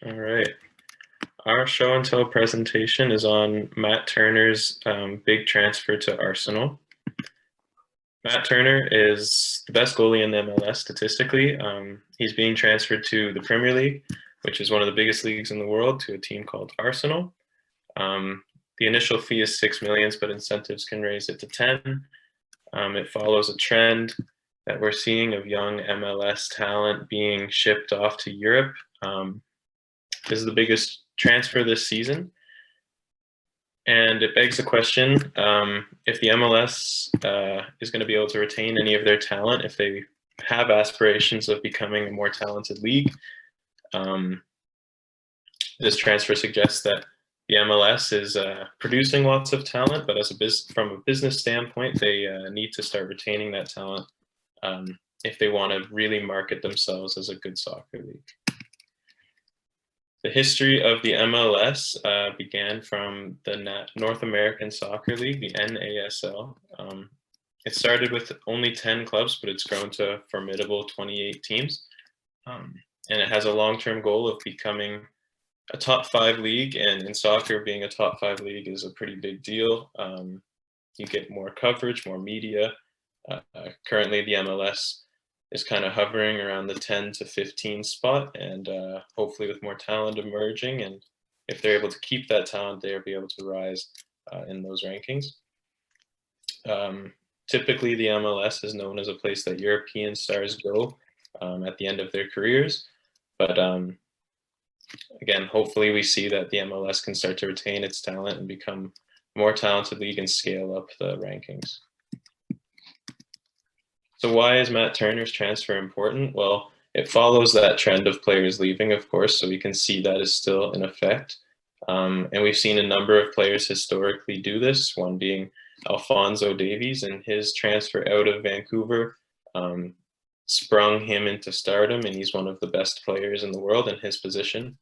All right. Our show and tell presentation is on Matt Turner's big transfer to Arsenal. Matt Turner is the best goalie in the MLS statistically. He's being transferred to the Premier League, which is one of the biggest leagues in the world, to a team called Arsenal. The initial fee is $6 million, but incentives can raise it to 10. It follows a trend that we're seeing of young MLS talent being shipped off to Europe. This is the biggest transfer this season. And it begs the question, if the MLS is going to be able to retain any of their talent, if they have aspirations of becoming a more talented league, this transfer suggests that the MLS is producing lots of talent, but from a business standpoint, they need to start retaining that talent if they want to really market themselves as a good soccer league. The history of the MLS began from the North American Soccer League, the NASL. It started with only 10 clubs, but it's grown to a formidable 28 teams. And it has a long-term goal of becoming a top 5 league, and in soccer, being a top 5 league is a pretty big deal. You get more coverage, more media. Currently, the MLS is kind of hovering around the 10 to 15 spot, and hopefully with more talent emerging, and if they're able to keep that talent, they'll be able to rise in those rankings. Typically, the MLS is known as a place that European stars go at the end of their careers, but again, hopefully we see that the MLS can start to retain its talent and become a more talented league and scale up the rankings. So why is Matt Turner's transfer important? Well, it follows that trend of players leaving, of course, so we can see that is still in effect. And we've seen a number of players historically do this, one being Alphonso Davies, and his transfer out of Vancouver sprung him into stardom, and he's one of the best players in the world in his position.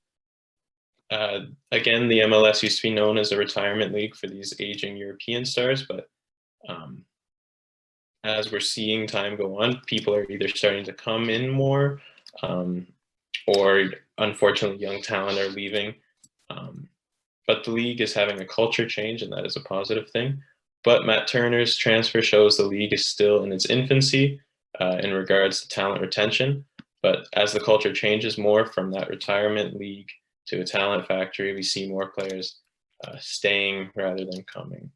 Again, the MLS used to be known as a retirement league for these aging European stars, but as we're seeing time go on, people are either starting to come in more, or unfortunately young talent are leaving. But the league is having a culture change, and that is a positive thing. But Matt Turner's transfer shows the league is still in its infancy in regards to talent retention. But as the culture changes more from that retirement league to a talent factory, we see more players staying rather than coming.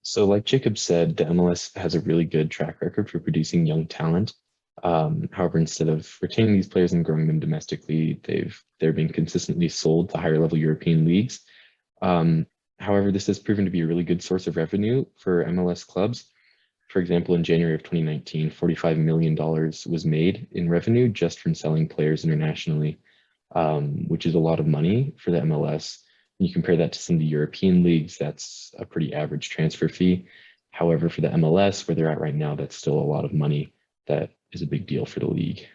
So like Jacob said, the MLS has a really good track record for producing young talent. However, instead of retaining these players and growing them domestically, they're being consistently sold to higher level European leagues. However, this has proven to be a really good source of revenue for MLS clubs. For example, in January of 2019, $45 million was made in revenue just from selling players internationally, which is a lot of money for the MLS. You compare that to some of the European leagues, that's a pretty average transfer fee. However, for the MLS, where they're at right now, that's still a lot of money. That is a big deal for the league.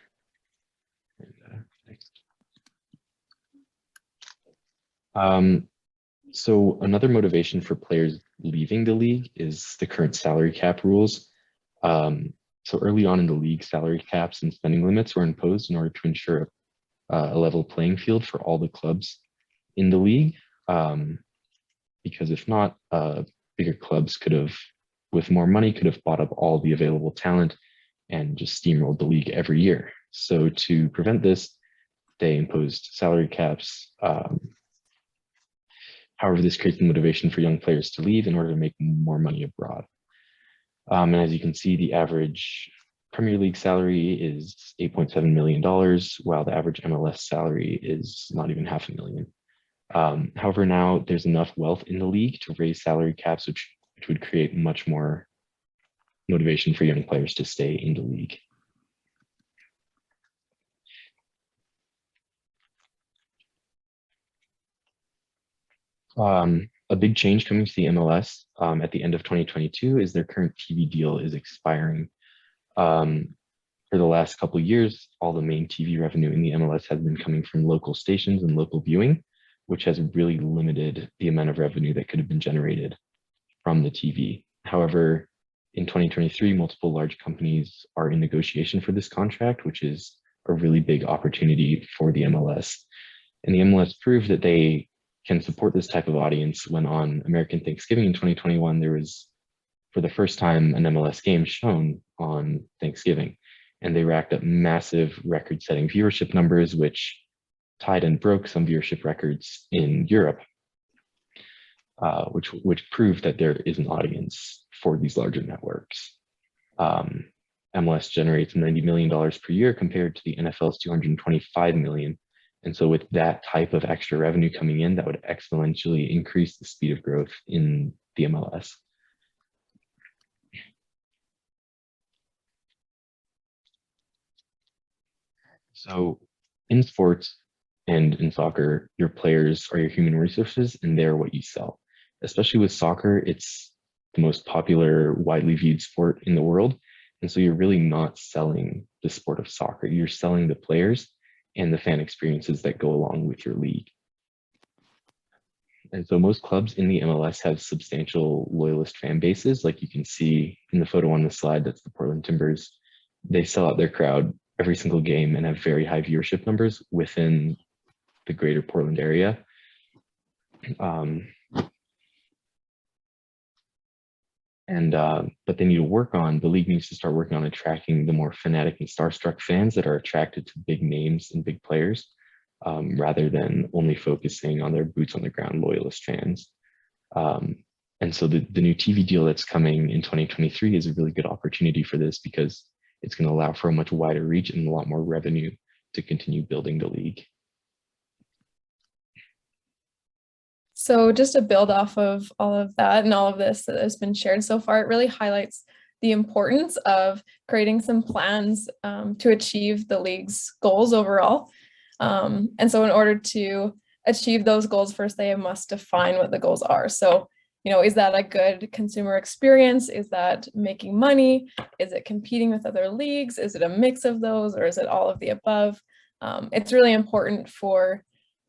So another motivation for players leaving the league is the current salary cap rules. So early on in the league, salary caps and spending limits were imposed in order to ensure a level playing field for all the clubs in the league. Because if not, bigger clubs could have, with more money, could have bought up all the available talent and just steamrolled the league every year. So to prevent this, they imposed salary caps. However, this creates the motivation for young players to leave in order to make more money abroad. And as you can see, the average Premier League salary is $8.7 million, while the average MLS salary is not even $500,000. However, now there's enough wealth in the league to raise salary caps, which would create much more motivation for young players to stay in the league. A big change coming to the MLS at the end of 2022 is their current TV deal is expiring. For the last couple of years, all the main TV revenue in the MLS has been coming from local stations and local viewing, which has really limited the amount of revenue that could have been generated from the TV. However, in 2023, multiple large companies are in negotiation for this contract, which is a really big opportunity for the MLS. And the MLS proved that they can support this type of audience when on American Thanksgiving in 2021, there was, for the first time, an MLS game shown on Thanksgiving. And they racked up massive record-setting viewership numbers, which tied and broke some viewership records in Europe, which proved that there is an audience for these larger networks. MLS generates $90 million per year compared to the NFL's $225 million. And so with that type of extra revenue coming in, that would exponentially increase the speed of growth in the MLS. So in sports and in soccer, your players are your human resources and they're what you sell. Especially with soccer, it's the most popular, widely viewed sport in the world. And so you're really not selling the sport of soccer. You're selling the players and the fan experiences that go along with your league. And so most clubs in the MLS have substantial loyalist fan bases. Like you can see in the photo on the slide, that's the Portland Timbers. They sell out their crowd every single game and have very high viewership numbers within the greater Portland area. But they need to work on, the league needs to start working on attracting the more fanatic and starstruck fans that are attracted to big names and big players, rather than only focusing on their boots on the ground loyalist fans. And so the new TV deal that's coming in 2023 is a really good opportunity for this because it's going to allow for a much wider reach and a lot more revenue to continue building the league. So just to build off of all of that and all of this that has been shared so far, it really highlights the importance of creating some plans to achieve the league's goals overall. And so in order to achieve those goals, first they must define what the goals are. So, is that a good consumer experience? Is that making money? Is it competing with other leagues? Is it a mix of those, or is it all of the above? It's really important for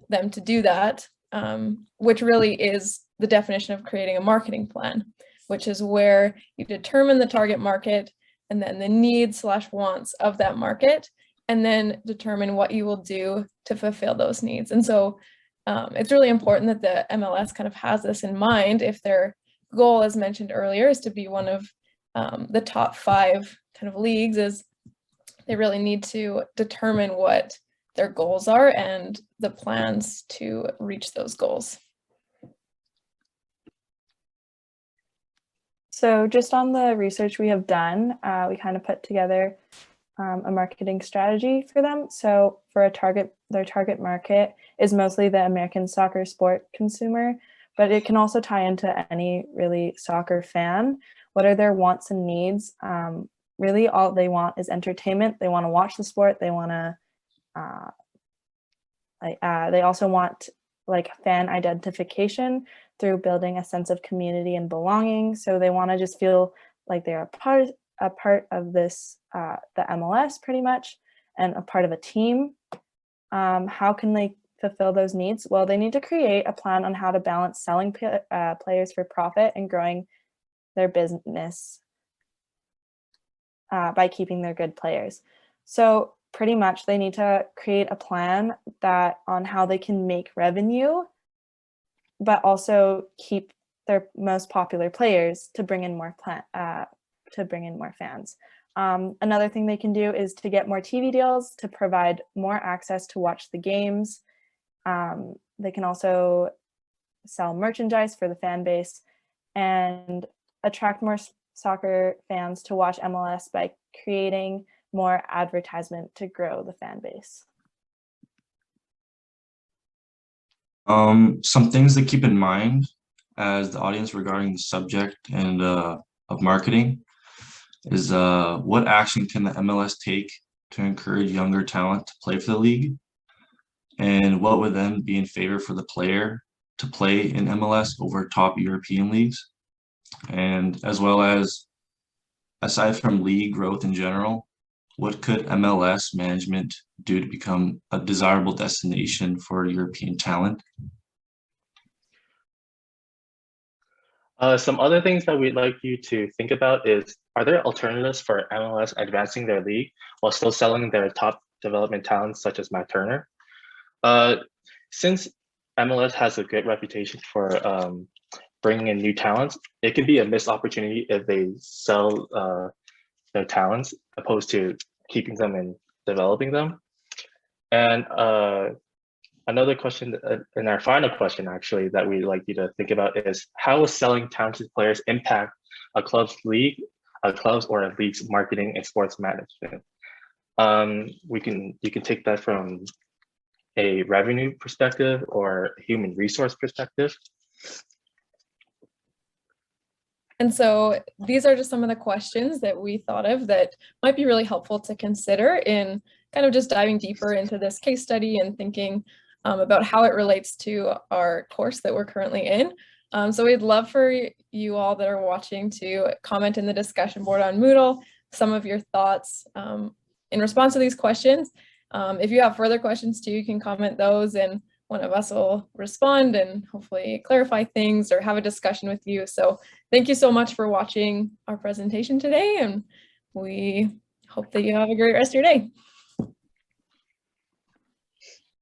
them to do that, which really is the definition of creating a marketing plan, which is where you determine the target market and then the needs/wants of that market, and then determine what you will do to fulfill those needs. And so it's really important that the MLS kind of has this in mind. If their goal, as mentioned earlier, is to be one of the top 5 kind of leagues, is they really need to determine what their goals are and the plans to reach those goals. So just on the research we have done, we kind of put together a marketing strategy for them. So for their target market is mostly the American soccer sport consumer, but it can also tie into any really soccer fan. What are their wants and needs? Really all they want is entertainment. They want to watch the sport. They want to they also want like fan identification through building a sense of community and belonging. So they want to just feel like they're a part of this, the MLS pretty much, and a part of a team. How can they fulfill those needs? Well, they need to create a plan on how to balance selling players for profit and growing their business by keeping their good players. So pretty much they need to create a plan that on how they can make revenue, but also keep their most popular players to bring in more fans. Another thing they can do is to get more TV deals to provide more access to watch the games. They can also sell merchandise for the fan base and attract more soccer fans to watch MLS by creating more advertisement to grow the fan base. Some things to keep in mind as the audience regarding the subject and of marketing is what action can the MLS take to encourage younger talent to play for the league, and what would then be in favor for the player to play in MLS over top European leagues, and as well as aside from league growth in general, what could MLS management do to become a desirable destination for European talent? Some other things that we'd like you to think about is, are there alternatives for MLS advancing their league while still selling their top development talents such as Matt Turner. Since MLS has a good reputation for bringing in new talents, it can be a missed opportunity if they sell their talents opposed to keeping them and developing them. And another question, and our final question actually that we'd like you to think about is, how will selling talented players impact a club's league, a club's or a league's marketing and sports management? You can take that from a revenue perspective or human resource perspective. And so these are just some of the questions that we thought of that might be really helpful to consider in kind of just diving deeper into this case study and thinking about how it relates to our course that we're currently in. So we'd love for you all that are watching to comment in the discussion board on Moodle some of your thoughts in response to these questions. If you have further questions too, you can comment those and one of us will respond and hopefully clarify things or have a discussion with you. So thank you so much for watching our presentation today, and we hope that you have a great rest of your day.